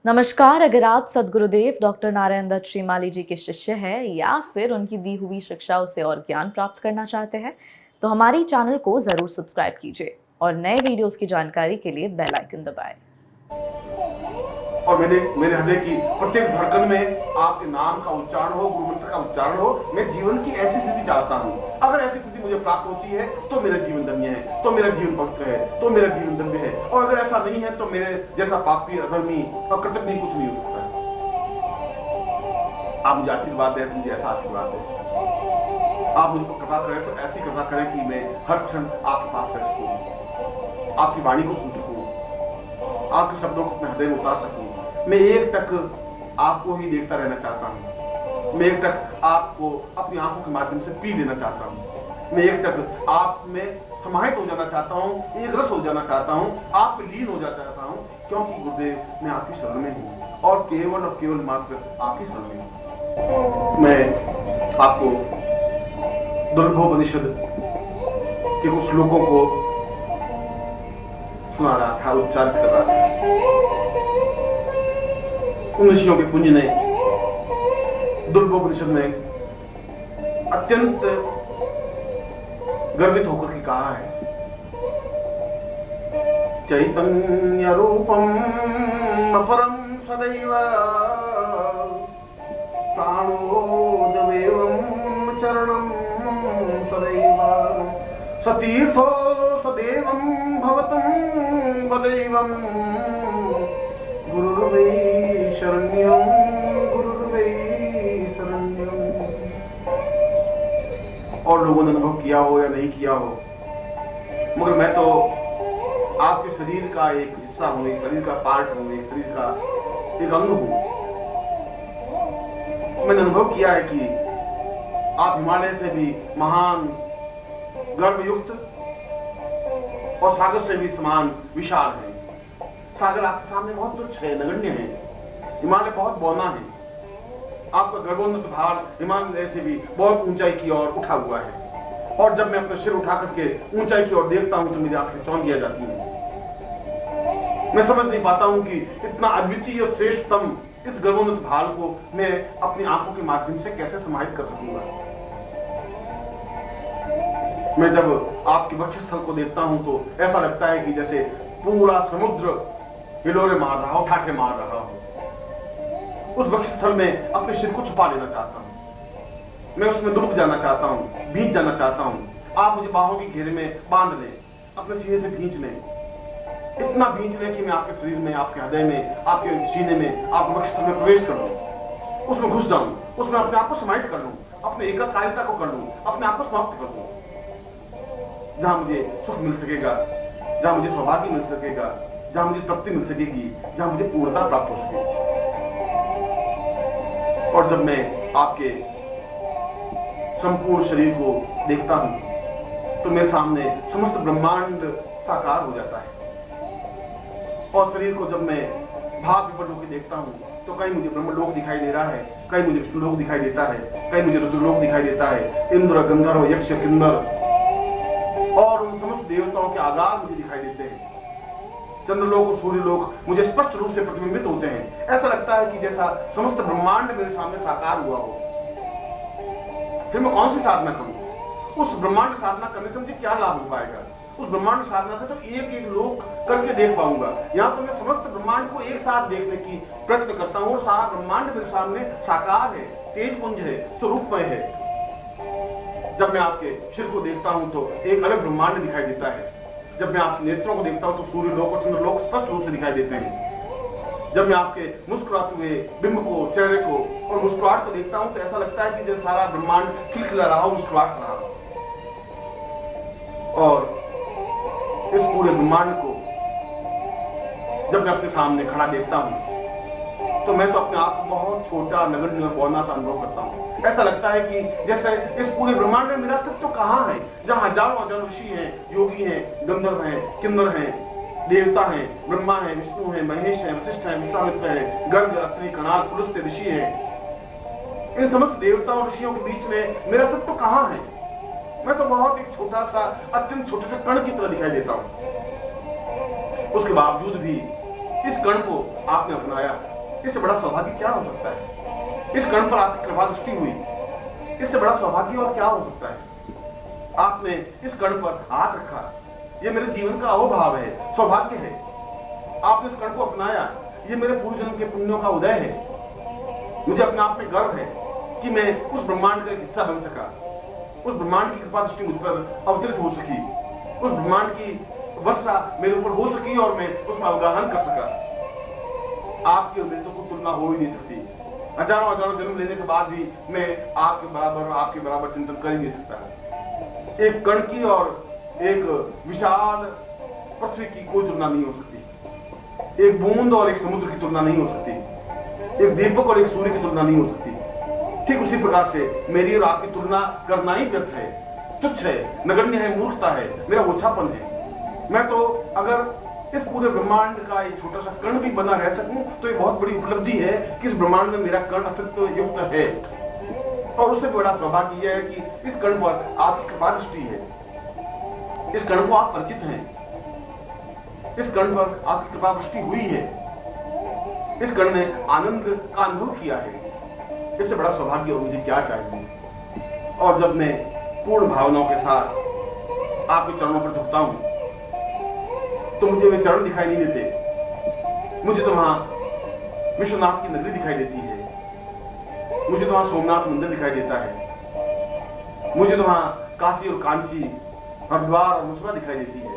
नमस्कार। अगर आप सद्गुरुदेव डॉक्टर नारायण दत्त श्रीमाली जी के शिष्य हैं या फिर उनकी दी हुई शिक्षाओं से और ज्ञान प्राप्त करना चाहते हैं तो हमारी चैनल को जरूर सब्सक्राइब कीजिए और नए वीडियोस की जानकारी के लिए बेल आइकन दबाएं। और मेरे हृदय की प्रत्येक धड़कन में आपके नाम का उच्चारण हो, गुरु मंत्र का उच्चारण हो। मैं जीवन की ऐसी स्थिति चाहता हूँ। अगर ऐसी स्थिति मुझे प्राप्त होती है तो मेरा जीवन धन्य है, तो मेरा जीवन पवित्र है, तो मेरा जीवन धन्य है। और अगर ऐसा नहीं है तो मेरे जैसा पापी, अधर्मी और कृतज्ञ कुछ नहीं हो सकता है। आप मुझे आशीर्वाद दें तो मुझे ऐसा आशीर्वाद दें। आप मुझको कृपा करें तो ऐसी कृपा करें कि मैं हर क्षण आपके पास रह सकूं, आपकी वाणी को सुन सकूं, आपके शब्दों को अपने हृदय में उतार सकूं। मैं एक टक आपको ही देखता रहना चाहता हूं। मैं एक टक आपको अपनी आंखों के माध्यम से पी लेना चाहता हूं। मैं एक टक आप में समाहित हो जाना चाहता हूं, एक रस हो जाना चाहता हूं, आप में लीन हो जाना चाहता हूं, क्योंकि गुरुदेव मैं आपकी शरण में हूं और केवल मात्र आपकी शरण में हूं। मैं आपको दुर्भोपनिषद के कुछ श्लोकों को सुना रहा था, उच्चारित कर रहा था। उन ऋषियों के पुंज ने दुर्भोपनिषद में अत्यंत गर्वित होकर के कहा है, चैतन्य रूपम अपरम सदैव प्राणोदवेवं चरणं सदैव सतीर्थो सदैवं भवतं वदैवं गुरुर्वै शरण्यं गुरुर्वै शरण्यं। और लोगों ने अनुभव किया हो या नहीं किया हो, मगर मैं तो आपके शरीर का एक हिस्सा हूं, एक शरीर का पार्ट हूं, एक शरीर का एक अंग हूं। मैंने अनुभव किया है कि आप हिमालय से भी महान, गर्भयुक्त और सागर से भी समान विशाल है। सागर आपके सामने बहुत तुच्छ है, नगण्य है। हिमालय बहुत बौना है। आपका गर्भोन्नत भार हिमालय से भी बहुत ऊंचाई की ओर उठा हुआ है। और जब मैं अपना सिर उठा करके ऊंचाई की ओर देखता हूं तो मेरी आंखें चौंधिया जाती हैं। मैं समझ नहीं पाता हूं कि इतना अद्वितीय और श्रेष्ठतम इस गर्भोन्नत भार को मैं अपनी आंखों के माध्यम से कैसे समाहित कर सकूंगा। मैं जब आपके वक्षस्थल को देखता हूं तो ऐसा लगता है कि जैसे पूरा समुद्र हिलोरे मार रहा हो, ठाठे मार रहा हो। उस वक्षस्थल में अपने सिर को छुपा लेना चाहता हूं। मैं उसमें डूब जाना चाहता हूं, भींच जाना चाहता हूं। आप मुझे बाहों के घेरे में बांध लें, अपने सीने से भींच लें, इतना भींच लें कि मैं आपके शरीर में, आपके हृदय में, आपके सीने में, आपके वक्षस्थल में प्रवेश कर लूं, उसमें घुस जाऊं, उसमें अपने आप को समाहित कर लूं, अपने एकाकारिता को कर लूं, अपने आप को समाप्त कर दूं। जहां मुझे सुख मिल सकेगा, जहां मुझे सौभाग्य मिल सकेगा, जहां मुझे तृप्ति मिल सकेगी, जहां मुझे पूर्णता प्राप्त हो सकेगी। और जब मैं आपके संपूर्ण शरीर को देखता हूं तो मेरे सामने समस्त ब्रह्मांड साकार हो जाता है। और शरीर को जब मैं भाव विपट होकर देखता हूं तो कहीं मुझे ब्रह्मलोक दिखाई दे रहा है, कहीं मुझे विष्णुलोक दिखाई देता है, कहीं मुझे रुद्रलोक दिखाई देता है। इंद्र, गंधर्व, यक्ष, किन्नर और उन समस्त देवताओं के आगार मुझे दिखाई देते हैं। चंद्रलोक और सूर्यलोक मुझे स्पष्ट रूप से प्रतिबिंबित होते हैं। ऐसा लगता है कि जैसा समस्त ब्रह्मांड मेरे सामने साकार हुआ हो। फिर मैं कौन सी साधना करूं? उस ब्रह्मांड साधना करने से मुझे क्या लाभ हो पाएगा? उस ब्रह्मांड साधना से तो एक एक लोक करके देख पाऊंगा। यहाँ तो मैं समस्त ब्रह्मांड को एक साथ देखने की प्रयत्न करता हूँ। सारा ब्रह्मांड मेरे सामने साकार है, तेज पुंज है, स्वरूपमय है। जब मैं आपके सिर को देखता हूं तो एक अलग ब्रह्मांड दिखाई देता है। जब मैं आपके नेत्रों को देखता हूं तो सूर्यलोक और चंद्रलोक स्पष्ट रूप से दिखाई देते हैं। जब मैं आपके मुस्कुराते हुए बिंब को, चेहरे को और मुस्कुराहट को देखता हूं तो ऐसा लगता है कि जैसे सारा ब्रह्मांड खिलखिला रहा हो, मुस्कुराहट रहा हो। और इस पूरे ब्रह्मांड को जब मैं अपने सामने खड़ा देखता हूं तो मैं तो अपने आप को बहुत छोटा, नगण्य, बौना सा अनुभव करता हूं। ऐसा लगता है कि जैसे इस पूरे ब्रह्मांड में मेरा अस्तित्व कहां है, जहां हजारों हजार ऋषि हैं, योगी हैं, गंधर्व हैं, किन्नर हैं, देवता हैं, ब्रह्मा हैं, विष्णु हैं, महेश हैं, वशिष्ठ हैं, विश्वामित्र हैं, गर्ग, अत्रि, कणाद, पुलस्त्य ऋषि हैं। इन समस्त देवताओं ऋषियों के बीच में मेरा अस्तित्व कहां है? मैं तो बहुत एक छोटा सा, अत्यंत छोटे से कण की तरह दिखाई देता हूं। उसके बावजूद भी इस कण को आपने अपनाया, इससे बड़ा सौभाग्य क्या हो सकता है? इस कण पर आपकी कृपा दृष्टि हुई, इससे बड़ा सौभाग्य और क्या हो सकता है? आपने इस कण पर हाथ रखा, यह मेरे जीवन का अहोभाव है, सौभाग्य है। आपने इस कण को अपनाया, यह मेरे पूर्व जन्म के पुण्यों का उदय है। मुझे अपने आप में गर्व है कि मैं उस ब्रह्मांड का एक हिस्सा बन सका, उस ब्रह्मांड की कृपा दृष्टि मुझ पर अवतरित हो सकी, उस ब्रह्मांड की वर्षा मेरे ऊपर हो सकी और मैं उसमें अवगाहन कर सका। आपकी और मेरी तो कोई तुलना हो ही नहीं सकती। हजारों हजारों जन्म लेने के बाद भी मैं आपके बराबर चिंतन कर ही नहीं सकता। एक कण की और एक विशाल पृथ्वी की कोई तुलना नहीं हो सकती। एक बूंद और एक समुद्र की तुलना नहीं हो सकती। एक दीपक और एक सूर्य की तुलना नहीं हो सकती। ठीक उसी प्रकार से मेरी और आपकी तुलना करना ही व्यर्थ है, तुच्छ है, नगण्य है, मूर्खता है, मेरा ओछापन है। मैं तो अगर इस पूरे ब्रह्मांड का एक छोटा सा कण भी बना रह सकूं तो ये बहुत बड़ी उपलब्धि है कि इस ब्रह्मांड में मेरा कण अस्तित्व युक्त है। और उससे बड़ा सौभाग्य यह है कि इस कण पर आपकी कृपा दृष्टि है, इस कण को आप परिचित हैं, इस कण पर आपकी कृपा दृष्टि हुई है, इस कण ने आनंद का अनुभव किया है। इससे बड़ा सौभाग्य और मुझे क्या चाहिए? और जब मैं पूर्ण भावनाओं के साथ आपके चरणों पर झुकता हूं तो मुझे वे चरण दिखाई नहीं देते। मुझे तो वहां विश्वनाथ की नगरी दिखाई देती है, मुझे तो वहां सोमनाथ मंदिर दिखाई देता है, मुझे तो वहां काशी और कांची, हरिद्वार और मथुरा दिखाई देती है।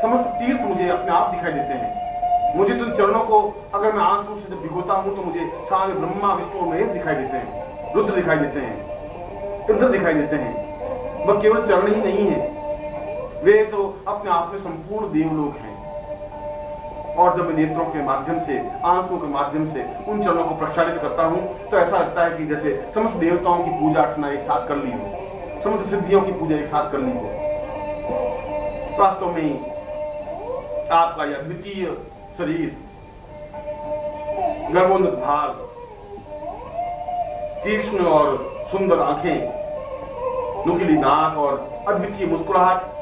समस्त तीर्थ मुझे अपने आप दिखाई देते हैं। मुझे तो इन चरणों को अगर मैं आंसू से जब भिगोता हूं तो मुझे सामने ब्रह्मा, विष्णु और महेश दिखाई देते हैं, रुद्र दिखाई देते हैं, इंद्र दिखाई देते हैं। वह केवल चरण ही नहीं है, वे तो अपने आप में संपूर्ण देवलोक हैं। और जब मैं नेत्रों के माध्यम से, आंखों के माध्यम से उन चरणों को प्रक्षालित करता हूं तो ऐसा लगता है कि जैसे समस्त देवताओं की पूजा अर्चना एक साथ कर ली हो, समस्त सिद्धियों की पूजा एक साथ कर ली हो। वास्तव में आपका यह अद्वितीय शरीर, गर्भोन्नत भाग, तीक्ष्ण और सुंदर आंखें, नुकीली नाक और अद्वितीय मुस्कुराहट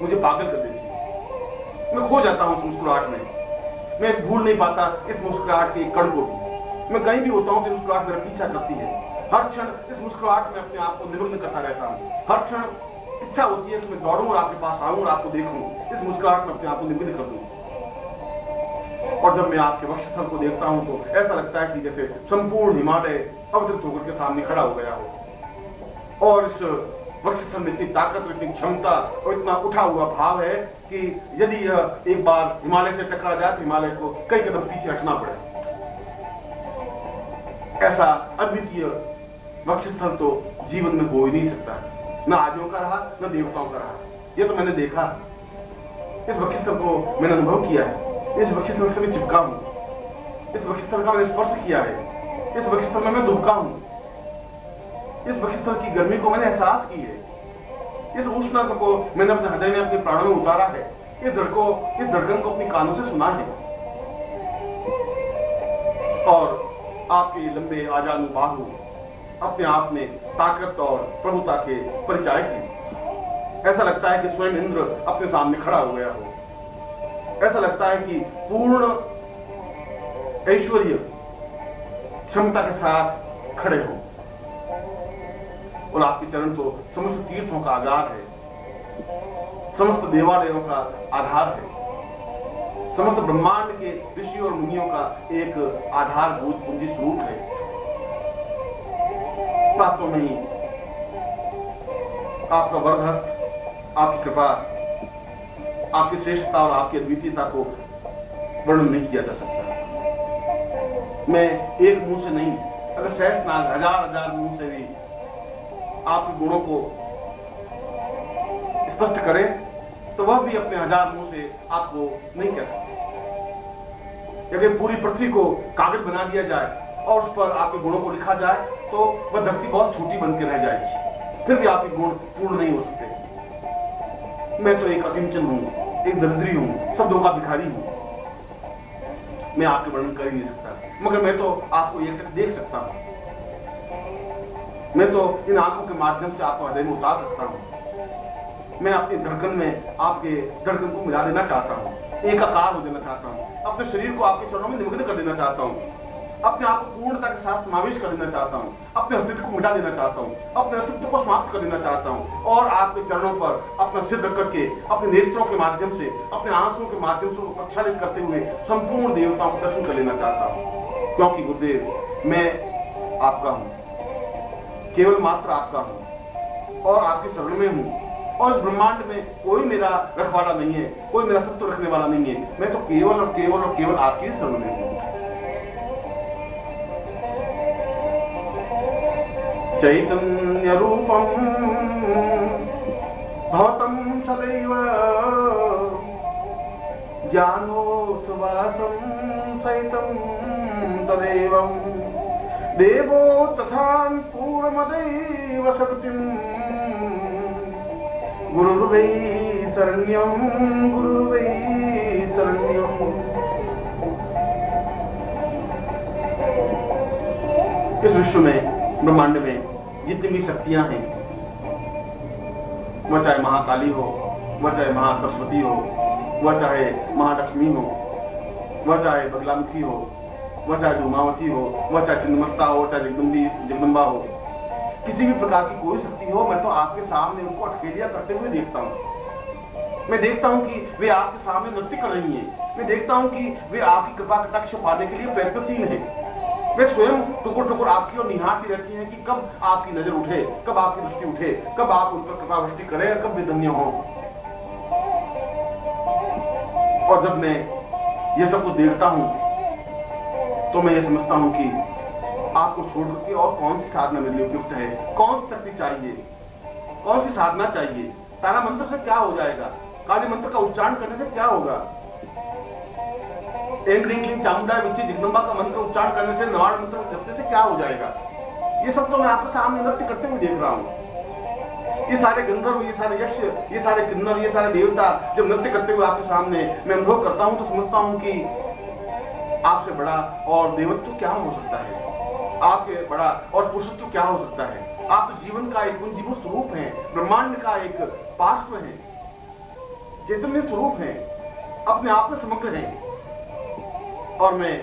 मुझे पागल कर देती है। मैं खो जाता हूं उस मुस्कुराहट में। मैं भूल नहीं पाता इस मुस्कुराहट के कण को भी। मैं कहीं भी होता हूं तो मुस्कुराहट मेरा पीछा करती है। हर क्षण इस मुस्कुराहट में अपने आप को निमग्न करता रहता हूं। हर क्षण इच्छा होती है कि मैं दौड़ूं और आपके पास आऊं और आपको देखूं, इस मुस्कुराहट में अपने आप को निमग्न कर दूं। और जब मैं आपके वक्षस्थल को देखता हूं तो ऐसा लगता है कि जैसे संपूर्ण हिमालय अवतरित होकर के सामने खड़ा हो गया हो। और इस वक्षस्थल में इतनी ताकत, इतनी क्षमता और इतना उठा हुआ भाव है कि यदि यह एक बार हिमालय से टकरा जाए तो हिमालय को कई कदम पीछे हटना पड़े। ऐसा अद्वितीय वक्षस्थल तो जीवन में हो ही नहीं सकता, न आदियों का रहा न देवताओं का रहा। यह तो मैंने देखा, इस वक्षस्थल को मैंने अनुभव किया है, इस वक्षस्थल से मैं चिपका हूं, इस वक्षस्थल का मैंने स्पर्श किया है, इस वक्षस्थल में मैं दुबका हूं, इस वक्षस्थल की गर्मी को मैंने एहसास की है, इस उष्णता को मैंने अपने हृदय में, अपने प्राणों में उतारा है, इस धड़कन को अपनी कानों से सुना है। और आपके लंबे आजानु बाहु अपने आप में ताकत और प्रभुता के परिचायक हैं। ऐसा लगता है कि स्वयं इंद्र अपने सामने खड़ा हो गया हो। ऐसा लगता है कि पूर्ण ऐश्वर्य क्षमता के साथ खड़े हो। और आपके चरण तो समस्त तीर्थों का आधार है, समस्त देवालयों का आधार है, समस्त ब्रह्मांड के ऋषि और मुनियों का एक आधारभूत पूंजी स्वरूप है। वास्तव में ही आपका वरदहस्त, आपकी कृपा, आपकी श्रेष्ठता और आपकी अद्वितीयता को वर्णन नहीं किया जा सकता। मैं एक मुंह से नहीं, अगर सहस्त्रनाग हजार मुंह से भी आपके गुणों को स्पष्ट करे तो वह भी अपने हजार मुंह से आपको नहीं कह सकते। यदि पूरी पृथ्वी को कागज बना दिया जाए और उस पर आपके गुणों को लिखा जाए तो वह धरती बहुत छोटी बन के रह जाएगी, फिर भी आपके गुण पूर्ण नहीं हो सकते। मैं तो एक अकिंचन हूं, एक दरिद्री हूं, शब्दों का भिखारी हूं। मैं आपके वर्णन कर ही नहीं सकता, मगर मैं तो आपको एक देख सकता हूं। मैं तो इन आंखों के माध्यम से आपको हृदय में उतार सकता हूं। मैं अपनी धड़कन में आपके धड़कन को मिला देना चाहता हूं, एकाकार हो देना चाहता हूं, अपने शरीर को आपके चरणों में निमग्न कर देना चाहता हूं। अपने आप को पूर्णता के साथ समावेश कर देना चाहता हूँ, अपने अस्तित्व को मिटा देना चाहता हूँ, अपने अस्तित्व को समाप्त कर देना चाहता हूँ और आपके चरणों पर अपना सिर रख करके अपने नेत्रों के माध्यम से, अपने आंसुओं के माध्यम से प्रक्षालित करते हुए संपूर्ण देवताओं को दर्शन कर लेना चाहता हूँ। क्योंकि गुरुदेव मैं आपका हूँ, केवल मात्र आपका हूँ और आपके शरण में हूँ और इस ब्रह्मांड में कोई मेरा रखवाला नहीं है, कोई मेरा सत्व रखने वाला नहीं है। मैं तो केवल और केवल और केवल आपकी शरण में हूँ। चैतन्य रूपम भवतं सदैव ज्ञानोच्छवासं सहितं तदेवं देवो तथा पूर्णमदैव सत्यं गुरुर्वै शरण्यं गुरुर्वै शरण्यं। इस विश्व में, ब्रह्मांड में जितनी भी शक्तियां हैं, वह चाहे महाकाली हो, वह चाहे महासरस्वती हो, वह चाहे महालक्ष्मी हो, वह चाहे बगलामुखी हो, वह चाहे धूमावती हो, वह चाहे छिन्नमस्ता हो, चाहे जगदम्बा हो, किसी भी प्रकार की कोई शक्ति हो, मैं तो आपके सामने उनको अठखेलिया करते हुए देखता हूँ। मैं देखता हूँ कि वे आपके सामने नृत्य कर रही हैं। मैं देखता हूँ कि वे आपकी कृपा कटाक्ष पाने के लिए प्रयत्नशील हैं। वे स्वयं टुकुर टुकुर आपकी ओर निहारती रहती हैं कि कब आपकी नजर उठे, कब आपकी दृष्टि उठे, कब आप उन पर कृपा वृष्टि करें, कब वे धन्य हो। और जब मैं ये सब कुछ देखता हूँ तो मैं ये समझता हूँ कि आपको छोड़ करके और कौन सी साधना मेरे लिए उपयुक्त है, कौन सी शक्ति चाहिए, कौन सी साधना चाहिए। तारा मंत्र से क्या हो जाएगा, काली मंत्र का उच्चारण करने से क्या होगा, चामुंडा विच्ची जगदम्बा का मंत्र उच्चारण करने से, नवाड़ मंत्र जपने से क्या हो जाएगा। ये सब तो मैं आपके सामने नृत्य करते हुए देख रहा हूँ। ये सारे गंधर्व, ये सारे यक्ष, ये सारे किन्नर, ये सारे देवता जब नृत्य करते हुए आपके सामने मैं अनुभव करता हूँ तो समझता हूँ कि आपसे बड़ा और देवत्व क्या हो सकता है, आपसे बड़ा और पुरुषत्व क्या हो सकता है। आप तो जीवन का एक जीवन स्वरूप है, ब्रह्मांड का एक पार्श्व है, चैतन्य स्वरूप है, अपने आप में समग्र है। और मैं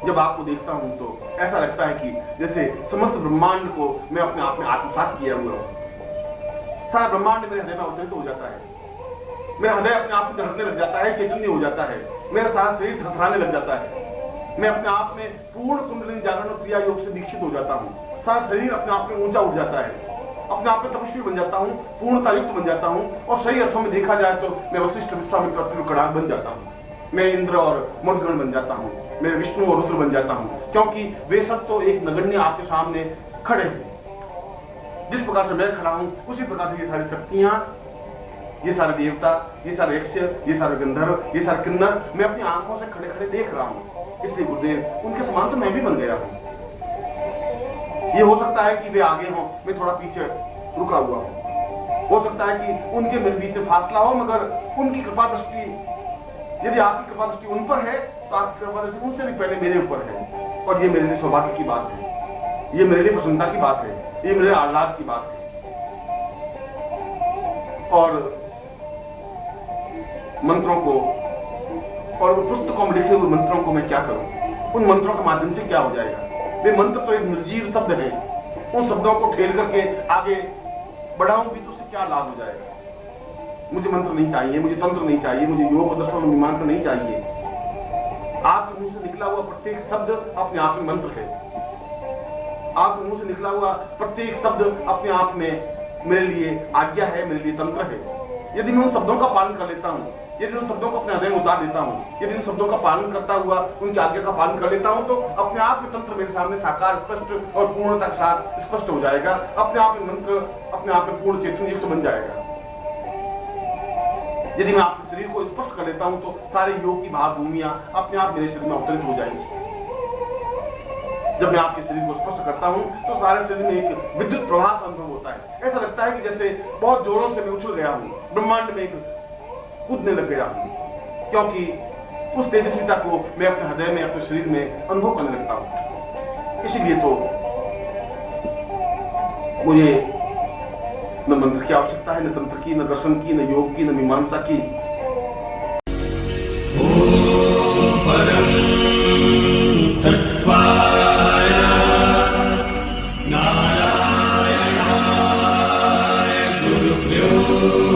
जब आपको देखता हूं तो ऐसा लगता है कि जैसे समस्त ब्रह्मांड को मैं अपने आप में आत्मसात किया हुआ हूं। सारा ब्रह्मांड मेरे हृदय में अवतरित हो जाता है, मेरा हृदय अपने आप में धड़कने लग जाता है, चैतन्य हो जाता है, मेरा सारा शरीर थरथराने लग जाता है। मैं अपने आप में पूर्ण कुंडलिनी जागरण और क्रिया योग से दीक्षित हो जाता हूँ। सारा शरीर अपने आप में ऊंचा उठ जाता है, अपने आप में तपस्वी बन जाता हूँ, पूर्णता युक्त बन जाता हूँ और सही अर्थों में देखा जाए तो मैं वशिष्ठ विश्वामित्र त्रिलोकनाथ बन जाता हूँ। मैं इंद्र और मरुदगण बन जाता हूँ, मैं विष्णु और रुद्र बन जाता हूँ, क्योंकि वे सब तो एक नगण्य आपके सामने खड़े हैं। जिस प्रकार से मैं खड़ा हूँ उसी प्रकार से ये सारी शक्तियां, ये सारे देवता, ये सारे यक्ष, ये सारे गंधर्व, ये सारे किन्नर मैं अपनी आंखों से खड़े खड़े देख रहा हूँ। इसलिए गुरुदेव उनके समान तो मैं भी बन गया हूँ। ये हो सकता है कि वे आगे हों, मैं थोड़ा पीछे रुका हुआ हूँ। हो सकता है कि उनके मेरे बीच में फासला हो, मगर उनकी कृपा दृष्टि, यदि आपकी कृपा दृष्टि उन पर है तो आपकी कृपा दृष्टि उनसे भी पहले मेरे ऊपर है। और ये मेरे लिए सौभाग्य की बात है, ये मेरे लिए प्रसन्नता की बात है, ये मेरे आह्लाद की बात है। और मंत्रों को और पुस्तकों में लिखे हुए मंत्रों को मैं क्या करूं, उन मंत्रों के माध्यम से क्या हो जाएगा। वे मंत्र तो एक निर्जीव शब्द है, उन शब्दों को ठेल करके आगे बढ़ाऊं भी तो उससे क्या लाभ हो जाएगा। मुझे मंत्र नहीं चाहिए, मुझे तंत्र नहीं चाहिए, मुझे योग दर्शन मीमांसा नहीं चाहिए। आपके मुंह से निकला हुआ प्रत्येक शब्द अपने आप में मंत्र है। आपके मुंह से निकला हुआ प्रत्येक शब्द अपने आप में मेरे लिए आज्ञा है, मेरे लिए तंत्र है। यदि मैं उन शब्दों का पालन कर लेता हूँ, यदि उन शब्दों को अपने हृदय में उतार देता हूँ, यदि उन शब्दों का पालन करता हुआ उनकी आज्ञा का पालन कर लेता हूँ तो अपने आप में तंत्र मेरे सामने साकार, स्पष्ट और पूर्णता के साथ स्पष्ट हो जाएगा। अपने आप में मंत्र अपने आप में पूर्ण चैतन्य युक्त बन जाएगा। यदि मैं आपके शरीर को स्पष्ट कर लेता हूँ तो सारे योग की भावभूमियां अपने आप मेरे शरीर में अवतरित हो जाएंगी। जब मैं आपके शरीर को स्पष्ट करता हूँ तो सारे शरीर में एक विद्युत प्रवाह का अनुभव होता है। ऐसा लगता है कि जैसे बहुत जोरों से मैं उछल गया हूँ, ब्रह्मांड में एक कूदने लग गया हूँ, क्योंकि उस तेजस्विता को मैं अपने हृदय में, अपने शरीर में अनुभव करने लगता हूँ। इसीलिए तो मुझे न मंत्र की आवश्यकता है, न तंत्र की, न दर्शन की, न योग की, न मीमांसा की। है।